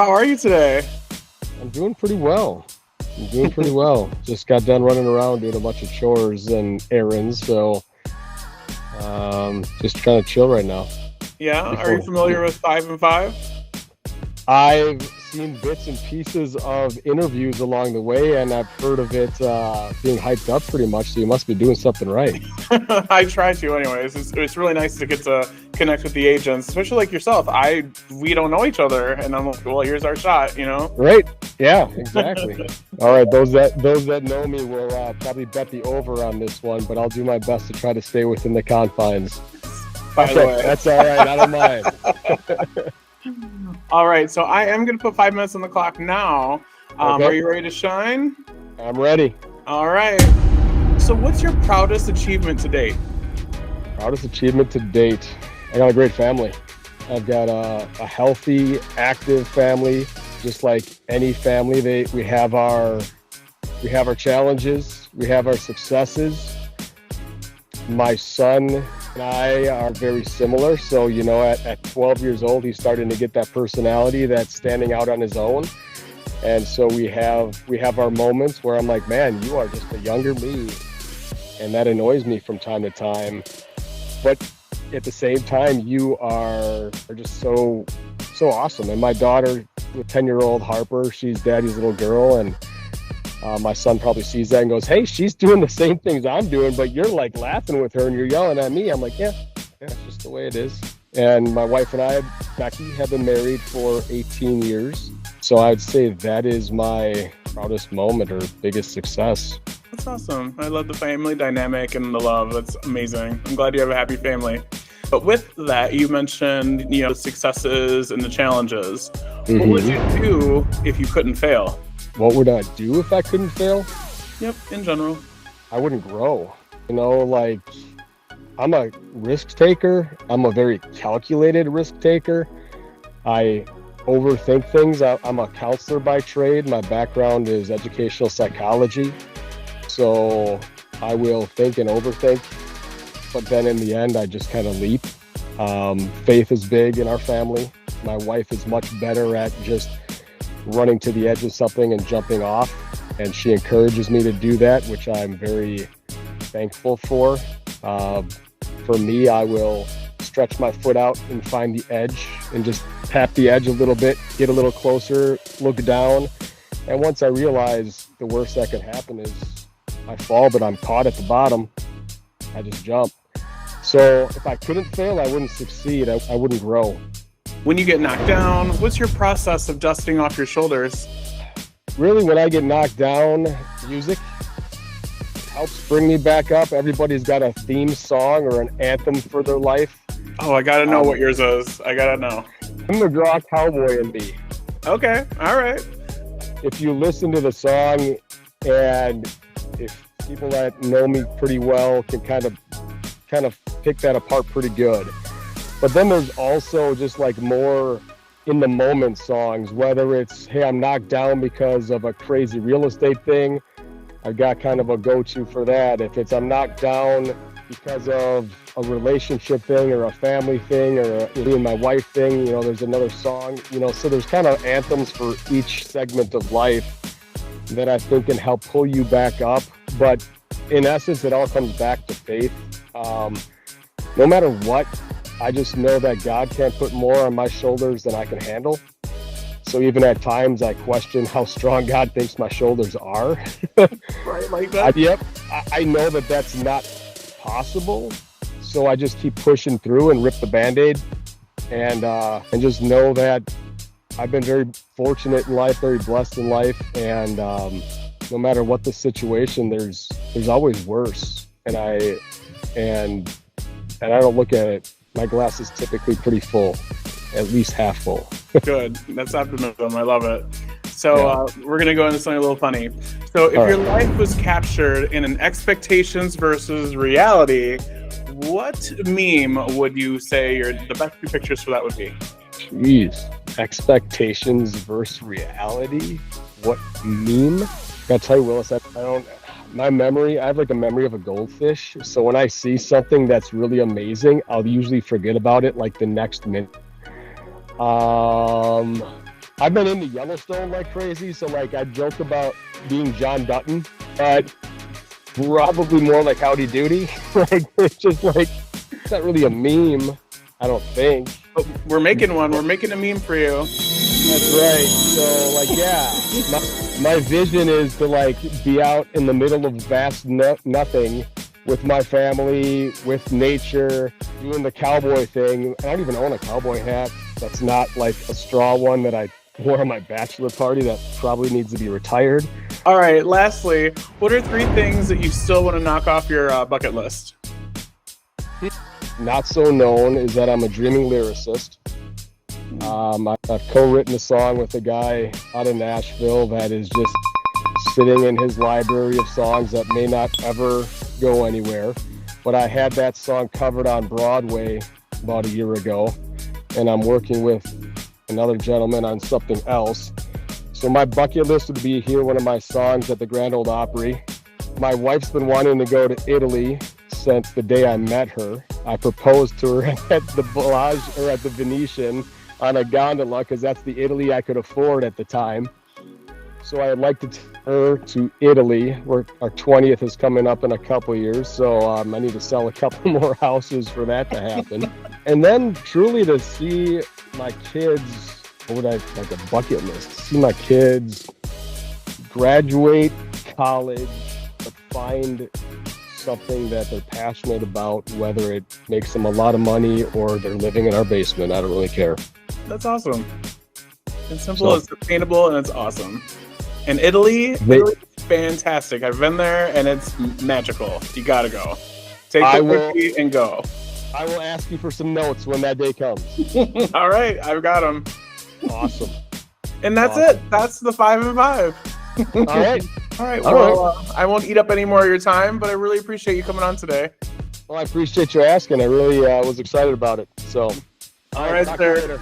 How are you today? I'm doing pretty well. Just got done running around doing a bunch of chores and errands, so just trying to chill right now. Yeah, are you Before familiar with 5 and 5? I've seen bits and pieces of interviews along the way, and I've heard of it being hyped up pretty much. So you must be doing something right. I try to, anyways. It's really nice to get to connect with the agents, especially like yourself. We don't know each other, and I'm like, well, here's our shot, you know? Right? Yeah, exactly. All right, those that know me will probably bet the over on this one, but I'll do my best to try to stay within the confines. By the way. That's all right. I don't mind. All right, so I am going to put 5 minutes on the clock now. Okay. Are you ready to shine? I'm ready. All right. So what's your proudest achievement to date? Proudest achievement to date. I got a great family. I've got a healthy, active family, just like any family. We have our challenges, we have our successes. My son and I are very similar. So, at 12 years old, he's starting to get that personality that's standing out on his own. And so we have our moments where I'm like, man, you are just a younger me. And that annoys me from time to time. But at the same time, you are just so awesome. And my daughter, the 10-year-old Harper, she's daddy's little girl. And my son probably sees that and goes, hey, she's doing the same things I'm doing, but you're like laughing with her and you're yelling at me. I'm like, yeah, that's just the way it is. And my wife and I, Becky, have been married for 18 years. So I'd say that is my proudest moment or biggest success. That's awesome. I love the family dynamic and the love. That's amazing. I'm glad you have a happy family. But with that, you mentioned, the successes and the challenges. Mm-hmm. What would you do if you couldn't fail? What would I do if I couldn't fail? Yep, in general. I wouldn't grow. I'm a risk taker. I'm a very calculated risk taker. I overthink things. I'm a counselor by trade. My background is educational psychology. So I will think and overthink, but then in the end, I just kind of leap. Faith is big in our family. My wife is much better at just running to the edge of something and jumping off, and she encourages me to do that, which I'm very thankful for. For me, I will stretch my foot out and find the edge and just tap the edge a little bit, get a little closer, look down. And once I realize the worst that could happen is I fall, but I'm caught at the bottom, I just jump. So if I couldn't fail, I wouldn't succeed. I wouldn't grow. When you get knocked down, what's your process of dusting off your shoulders? Really, when I get knocked down, music helps bring me back up. Everybody's got a theme song or an anthem for their life. Oh, I gotta know what yours is. I gotta know. I'm McGraw Cowboy and Me. Okay, all right. If you listen to the song, and if people that know me pretty well can kind of pick that apart pretty good. But then there's also just like more in the moment songs, whether it's, hey, I'm knocked down because of a crazy real estate thing, I've got kind of a go-to for that. If it's I'm knocked down because of a relationship thing or a family thing or a me and my wife thing, there's another song, so there's kind of anthems for each segment of life that I think can help pull you back up. But in essence, it all comes back to faith. No matter what, I just know that God can't put more on my shoulders than I can handle. So even at times I question how strong God thinks my shoulders are. Right, like that? Yep. I know that that's not possible. So I just keep pushing through and rip the Band-Aid and just know that I've been very fortunate in life, very blessed in life. And no matter what the situation, there's always worse. And I don't look at it. My glass is typically pretty full, at least half full. Good. That's optimism. I love it. So we're going to go into something a little funny. So if your life was captured in an expectations versus reality, what meme would you say the best two pictures for that would be? Jeez. Expectations versus reality? What meme? I gotta tell you, Willis, I have like a memory of a goldfish. So when I see something that's really amazing, I'll usually forget about it like the next minute. I've been into Yellowstone like crazy, so like I joke about being John Dutton, but probably more like Howdy Doody. Like it's just like it's not really a meme, I don't think. But we're making one. We're making a meme for you. That's right. So like yeah, my vision is to like be out in the middle of vast nothing with my family, with nature, doing the cowboy thing. I don't even own a cowboy hat. That's not like a straw one that I wore on my bachelor party that probably needs to be retired. All right, lastly, what are 3 things that you still want to knock off your bucket list? Not so known is that I'm a dreaming lyricist. I've co-written a song with a guy out of Nashville that is just sitting in his library of songs that may not ever go anywhere. But I had that song covered on Broadway about a year ago, and I'm working with another gentleman on something else. So my bucket list would be hear one of my songs at the Grand Ole Opry. My wife's been wanting to go to Italy since the day I met her. I proposed to her at the Bellagio or at the Venetian on a gondola because that's the Italy I could afford at the time. So I'd like to take her to Italy, where our 20th is coming up in a couple years. So I need to sell a couple more houses for that to happen. And then truly to see my kids, what would I like a bucket list? See my kids graduate college, but find something that they're passionate about, whether it makes them a lot of money or they're living in our basement. I don't really care. That's awesome. It's simple, it's sustainable, and it's awesome. And Italy's fantastic. I've been there, and it's magical. You gotta go. Take the whiskey and go. I will ask you for some notes when that day comes. All right, I've got them. Awesome. And that's it. That's the 5 and 5. All right. All right. Well, I won't eat up any more of your time, but I really appreciate you coming on today. Well, I appreciate you asking. I really was excited about it. So, all right, sir.